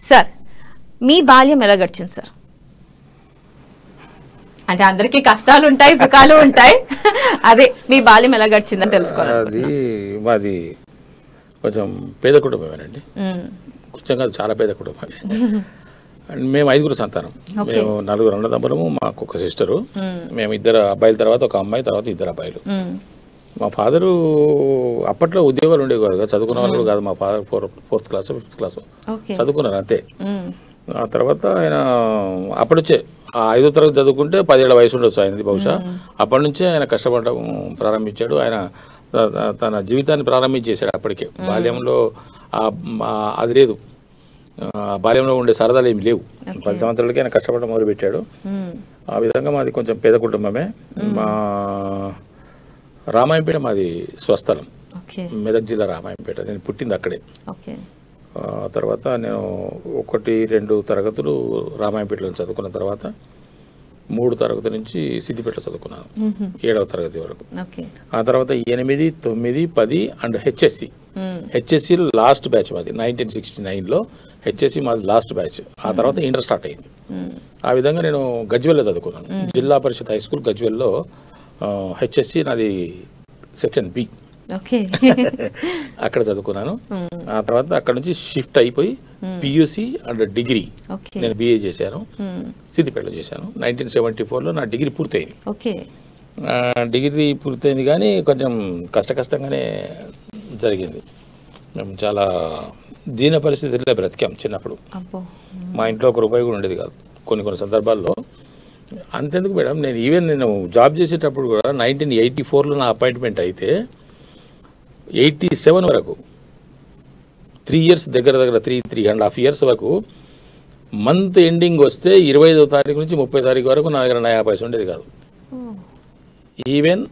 Sir మీ బాల్యం ఎలా గడిచింది సార్? అంటే అందరికీ కష్టాలు ఉంటాయి, సుఖాలు ఉంటాయి. అదే మీ బాల్యం ఎలా గడిచిందని తెలుసుకోవాలి. అది మాది కొంచెం పేద కుటుంబమేనండి, కొంచెం కాదు చాలా పేద కుటుంబమే. మేము 5 సంతానం. మేము 4 అన్నదమ్ములము, మాకు ఒక సిస్టరు. మేము 2 అబ్బాయిల తర్వాత ఒక అమ్మాయి, తర్వాత 2 అబ్బాయిలు. మా ఫాదరు అప్పట్లో ఉద్యోగాలు ఉండేవి కాదు, చదువుకున్న వాళ్ళు కాదు. మా father 4th class 5th class చదువుకున్నారు అంతే. ఆ తర్వాత ఆయన అప్పటినుంచే 5వ తరగతి చదువుకుంటే 10 ఏళ్ల వయసు ఉండొచ్చు ఆయనది బహుశా. అప్పటి నుంచే ఆయన కష్టపడడం ప్రారంభించాడు. ఆయన తన జీవితాన్ని ప్రారంభించేశాడు అప్పటికే. బాల్యంలో అది లేదు, బాల్యంలో ఉండే సరదాలు ఏమి లేవు. 10 సంవత్సరాలకి ఆయన కష్టపడడం మొదలుపెట్టాడు. ఆ విధంగా మాది కొంచెం పేద కుటుంబమే. మా రామాయంపేట మాది స్వస్థలం, మెదక్ జిల్లా రామాయంపేట. నేను పుట్టింది అక్కడే. తర్వాత నేను 1-2 తరగతులు రామాయంపేటలో చదువుకున్న తర్వాత 3 తరగతి నుంచి సిద్దిపేటలో చదువుకున్నాను, 7వ తరగతి వరకు. ఆ తర్వాత 8, 9, 10 అండ్ హెచ్ఎస్సి. హెచ్ఎస్సిలో లాస్ట్ బ్యాచ్ మాది 1969లో హెచ్ఎస్సి మాది లాస్ట్ బ్యాచ్. ఆ తర్వాత ఇంటర్ స్టార్ట్ అయింది. ఆ విధంగా నేను గజ్వెల్లో చదువుకున్నాను, జిల్లా పరిషత్ హై స్కూల్ గజ్వెల్లో. హెచ్ఎస్సి నాది సెక్షన్ బి, అక్కడ చదువుకున్నాను. ఆ తర్వాత అక్కడ నుంచి షిఫ్ట్ అయిపోయి పియూసి అండ్ డిగ్రీ నేను బిఏ చేశాను, సిద్దిపేటలో చేశాను. 1974లో నా డిగ్రీ పూర్తయింది. డిగ్రీ పూర్తయింది కానీ కొంచెం కష్టంగానే జరిగింది. మేము చాలా దీన పరిస్థితుల్లో బ్రతికాం చిన్నప్పుడు. మా ఇంట్లో ₹1 కూడా ఉండేది కాదు కొన్ని సందర్భాల్లో. అంతెందుకు మేడం, నేను జాబ్ చేసేటప్పుడు కూడా 1984లో నా అపాయింట్మెంట్ అయితే 87 వరకు 3 ఇయర్స్ దగ్గర 3.5 ఇయర్స్ వరకు మంత్ ఎండింగ్ వస్తే 25వ తారీఖు నుంచి 30వ తారీఖు వరకు నా దగ్గర 90 పైసలు ఉండేది కాదు. Even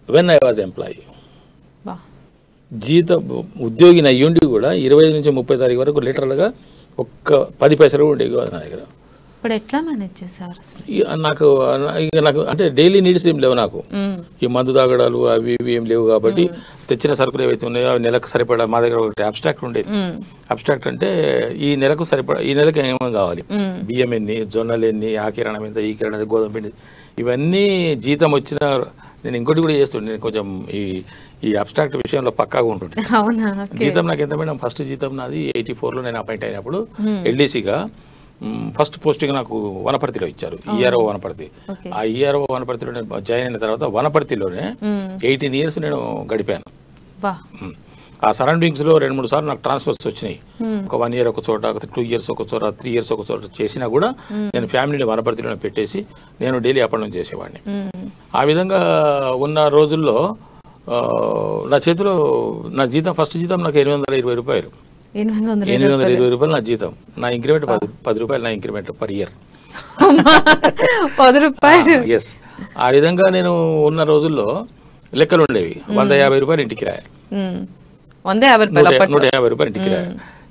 when I was employee, ఉద్యోగిని అయ్యుండి కూడా 25 నుంచి 30 తారీఖు వరకు లిటరల్గా ఒక్క 10 పైసలు ఉండేవి కాదు నా దగ్గర. ఇప్పుడు ఎట్లా మేనేజ్ చేశారు? నాకు అంటే డైలీ నీడ్స్ ఏం లేవు నాకు. ఈ మందు తాగడాలు అవి ఇవి ఏం లేవు కాబట్టి తెచ్చిన సరుకులు ఏవైతే ఉన్నాయో అవి నెలకు సరిపడా. మా దగ్గర ఒకటి అబ్స్ట్రాక్ట్ ఉండేది. అబ్స్ట్రాక్ట్ అంటే ఈ నెలకు సరిపడా, ఈ నెలకు ఏమేమి కావాలి, బియ్యం ఎన్ని, జొన్నలు ఎన్ని, ఆ కిరాణం ఎంత, ఈ కిరాణం, గోధుమ పిండి, ఇవన్నీ జీతం వచ్చిన. నేను ఇంకోటి కూడా చేస్తుండే, నేను కొంచెం ఈ అబ్స్ట్రాక్ట్ విషయంలో పక్కాగా ఉంటుంది. జీతం నాకు ఎంత మేడం, ఫస్ట్ జీతం నాది 84లో నేను అపాయింట్ అయినప్పుడు ఎల్డీసీగా ఫస్ట్ పోస్టింగ్ నాకు వనపర్తిలో ఇచ్చారు, ఈఆర్ఓ వనపర్తి. ఆ ఈఆర్ఓ వనపర్తిలో నేను జాయిన్ అయిన తర్వాత వనపర్తిలోనే 18 ఇయర్స్ నేను గడిపాను. ఆ సరౌండింగ్స్ లో 2-3 సార్లు నాకు ట్రాన్స్ఫర్స్ వచ్చినాయి. ఒక 1 ఇయర్ ఒక చోట, 2 ఇయర్స్ ఒక చోట, 3 ఇయర్స్ ఒక చోట చేసినా కూడా నేను ఫ్యామిలీని వనపర్తిలోనే పెట్టేసి నేను డైలీ అప్ అండ్ డౌన్ చేసేవాడిని. ఆ విధంగా ఉన్న రోజుల్లో నా చేతిలో నా జీతం, ఫస్ట్ జీతం నాకు ₹820. 820 రూపాయలు నా జీతం. నా ఇంక్రిమెంట్ 10 రూపాయలు, నా ఇంక్రిమెంట్ పర్ ఇయర్ 10 రూపాయలు. ఎస్. ఆ విధంగా నేను ఉన్న రోజుల్లో లెక్కలు ఉండేవి. ₹150 ఇంటికి రాయ, ₹150 ఇంటికి రాయ.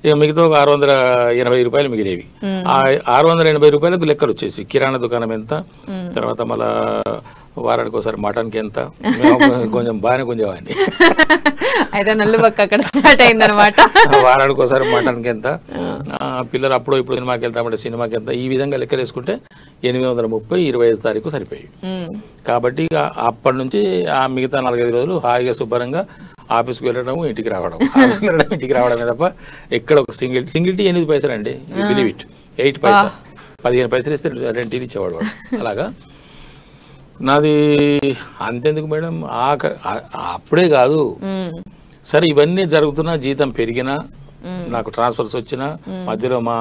ఇక మిగతా ఒక ₹680 మిగిలేవి. ఆ ₹680 లెక్కలు వచ్చేసి కిరాణా దుకాణం ఎంత, తర్వాత మళ్ళా వారానికి ఒకసారి మటన్కి ఎంత, కొంచెం బాగానే గుంజేవాడిని. అయితే నల్లుబక్క అక్కడ స్టార్ట్ అయిందనమాట. వారానికి ఒకసారి మటన్కి ఎంత, పిల్లలు అప్పుడు ఇప్పుడు సినిమాకి వెళ్తామంటే సినిమాకి ఎంత, ఈ విధంగా లెక్కలు వేసుకుంటే 830 25వ తారీఖు సరిపోయి. కాబట్టి అప్పటి నుంచి ఆ మిగతా 4-5 రోజులు హాయిగా శుభ్రంగా ఆఫీస్కి వెళ్ళడం, ఇంటికి రావడం, ఇంటికి రావడమే తప్ప ఎక్కడ ఒక సింగిల్ టీ 8 పైసలు అండి, బిలీవ్ ఇట్. 8 పైసా, 15 పైసలు ఇస్తే 2 టీలు ఇచ్చేవాడు వాడు. అలాగా నాది. అంతెందుకు మేడం, అప్పుడే కాదు సరే, ఇవన్నీ జరుగుతున్నా, జీతం పెరిగినా, నాకు ట్రాన్స్ఫర్స్ వచ్చినా, మధ్యలో మా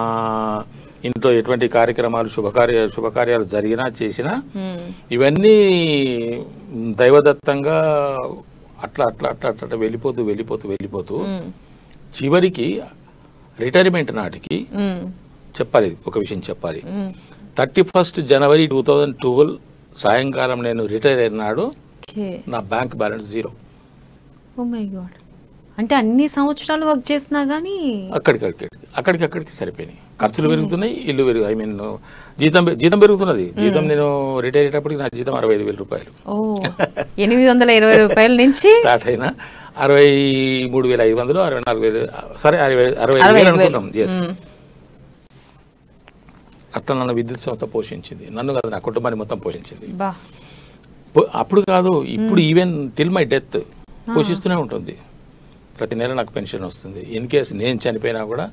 ఇంట్లో ఎటువంటి కార్యక్రమాలు శుభకార్యాలు జరిగినా చేసినా, ఇవన్నీ దైవదత్తంగా అట్లా వెళ్ళిపోతూ చివరికి రిటైర్మెంట్ నాటికి చెప్పాలి, ఒక విషయం చెప్పాలి. 31st జనవరి 2012 సాయంకాలం నేను రిటైర్ అయినాడు, నా bank balance 0. Oh my god. అంటే అన్ని సంవత్సరాలు వర్క్ చేసినా గానీ అక్కడికి సరిపోయినాయి. ఖర్చులు పెరుగుతున్నాయి, ఇల్లు ఐ మీన్ జీతం పెరుగుతున్నది. జీతం నేను రిటైర్ అయ్యేటప్పటికి నా జీతం ₹65,000. ₹820 నుంచి స్టార్ట్ అయినా 63,500 64,000 సరే 65,000 అనుకుంటాం. ఎస్, అట్లా నన్ను విద్యుత్ సంస్థ పోషించింది. నన్ను కాదు, నా కుటుంబాన్ని మొత్తం పోషించింది. అప్పుడు కాదు, ఇప్పుడు ఈవెన్ టిల్ మై డెత్ పోషిస్తూనే ఉంటుంది. ప్రతి నెల నాకు పెన్షన్ వస్తుంది. ఇన్ కేసు నేను చనిపోయినా కూడా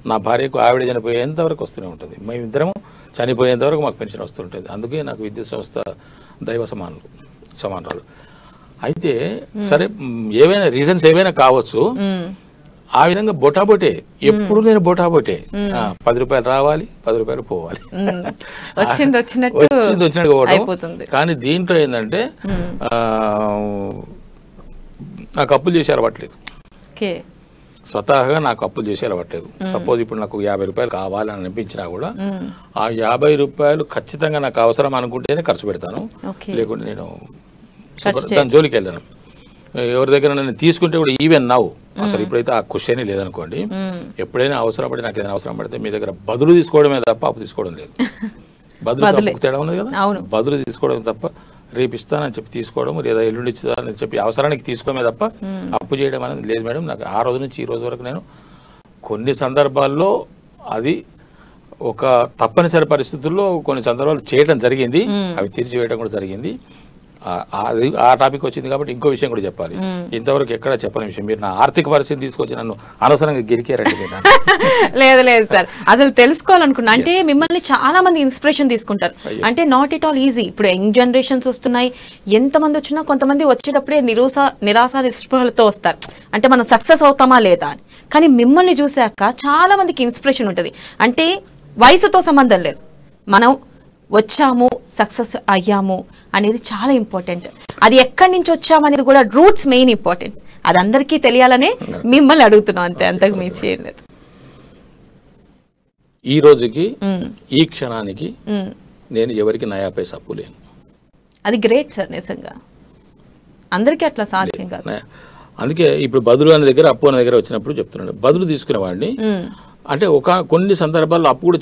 నా భార్యకు ఆవిడ చనిపోయేంత వరకు వస్తూనే ఉంటుంది. మేమిద్దరం చనిపోయేంత వరకు మాకు పెన్షన్ వస్తుంటుంది. అందుకే నాకు విద్యుత్ సంస్థ దైవ సమానరాలు. అయితే సరే, ఏవైనా రీజన్స్ ఏవైనా కావచ్చు, ఆ విధంగా బొటాబొటే ఎప్పుడు నేను బొటాబొటే 10 రూపాయలు రావాలి, 10 రూపాయలు పోవాలి, వచ్చినట్టు పోవడం. కానీ దీంట్లో ఏంటంటే నాకు అప్పులు చేసి అలవాట్లేదు. స్వతహాగా నాకు అప్పులు చేసి అలవాట్లేదు. సపోజ్ ఇప్పుడు నాకు 50 రూపాయలు కావాలని అనిపించినా కూడా ఆ 50 రూపాయలు ఖచ్చితంగా నాకు అవసరం అనుకుంటేనే ఖర్చు పెడతాను, లేకుంటే నేను దాని జోలికి వెళ్ళాను. ఎవరి దగ్గర నేను తీసుకుంటే కూడా ఈవెన్ నవ్వు అసలు ఇప్పుడైతే ఆ క్వశ్చన్ లేదనుకోండి, ఎప్పుడైనా అవసరం పడి నాకు ఏదైనా అవసరం పడితే మీ దగ్గర బదులు తీసుకోవడమే తప్ప అప్పు తీసుకోవడం లేదు. బదులు తేడా ఉన్నది కదా, బదులు తీసుకోవడం తప్ప రేపు ఇస్తానని చెప్పి తీసుకోవడం, లేదా ఎల్లుండి ఇస్తానని చెప్పి అవసరానికి తీసుకోవడమే తప్ప అప్పు చేయడం అనేది లేదు మేడం. నాకు ఆ రోజు నుంచి ఈ రోజు వరకు నేను కొన్ని సందర్భాల్లో అది ఒక తప్పనిసరి పరిస్థితుల్లో కొన్ని సందర్భాలు చేయడం జరిగింది, అవి తీర్చివేయడం కూడా జరిగింది. ఆ టాపిక్ వచ్చింది కాబట్టి ఇంకో విషయం కూడా చెప్పాలి. ఇంతవరకు ఎక్కడ చెప్పని విషయం, మీరు నా ఆర్థిక పరిస్థితి తీసుకొచ్చి నన్ను అనవసరంగా గిరికారండి. లేదు లేదు సార్, అసలు తెలుసుకోవాలనుకున్నా. అంటే మిమ్మల్ని చాలా మంది ఇన్స్పిరేషన్ తీసుకుంటారు. అంటే నాట్ ఇట్ ఆల్ ఈజీ. ఇప్పుడు యంగ్ జనరేషన్స్ వస్తున్నాయి, ఎంతమంది వచ్చినా కొంతమంది వచ్చేటప్పుడే నిరాశ నిస్పృహలతో వస్తారు. అంటే మనం సక్సెస్ అవుతామా లేదా అని. కానీ మిమ్మల్ని చూశాక చాలా మందికి ఇన్స్పిరేషన్ ఉంటుంది. అంటే వయసుతో సంబంధం లేదు, మనం వచ్చాము, సక్సెస్ అయ్యాము అనేది చాలా ఇంపార్టెంట్. అది ఎక్కడి నుంచి వచ్చాము అనేది కూడా రూట్స్ మెయిన్ ఇంపార్టెంట్. అది అందరికీ తెలియాలనే మిమ్మల్ని అడుగుతున్నాం, అంతే, అంతకు మించి ఏం లేదు. ఈ రోజుకి ఈ క్షణానికి నేను ఎవరికి నయా పైసా అప్పు లేను. అది గ్రేట్ సార్, నిజంగా అందరికీ అట్లా సాధ్యం కాదు. అందుకే ఇప్పుడు బదులు అనే దగ్గర అప్పు అనే దగ్గర వచ్చినప్పుడు చెప్తున్నాను, బదులు తీసుకునే వాడిని అంటే కొన్ని సందర్భాల్లో అప్పు కూడా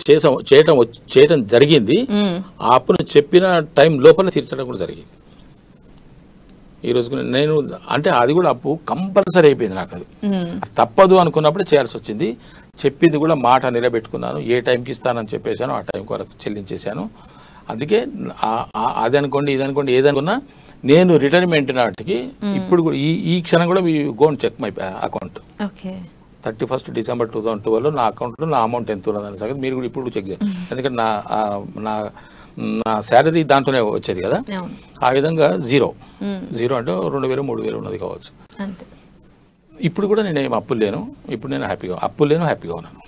చేయటం జరిగింది. ఆ అప్పును చెప్పిన టైం లోపల తీర్చడం కూడా జరిగింది. ఈ రోజు నేను అంటే అది కూడా అప్పు కంపల్సరీ అయిపోయింది. నాకు అది తప్పదు అనుకున్నప్పుడు చేయాల్సి వచ్చింది. చెప్పింది కూడా మాట నిలబెట్టుకున్నాను. ఏ టైంకి ఇస్తానని చెప్పేశాను, ఆ టైం వరకు చెల్లించేశాను. అందుకే అది అనుకోండి, ఇది అనుకోండి, ఏదనుకున్నా నేను రిటైర్మెంట్ నాటికి ఇప్పుడు కూడా ఈ క్షణం కూడా go and check my account. 31 December 2012 నా అకౌంట్లో నా అమౌంట్ ఎంత ఉన్నదని సంగతి మీరు కూడా ఇప్పుడు చెక్ చేయండి. ఎందుకంటే నా శాలరీ దాంట్లోనే వచ్చేది కదా, ఆ విధంగా జీరో అంటే 2,000 3,000 ఉన్నది కావచ్చు. ఇప్పుడు కూడా నేను ఏం అప్పులు లేను. ఇప్పుడు నేను హ్యాపీగా ఉన్నాను.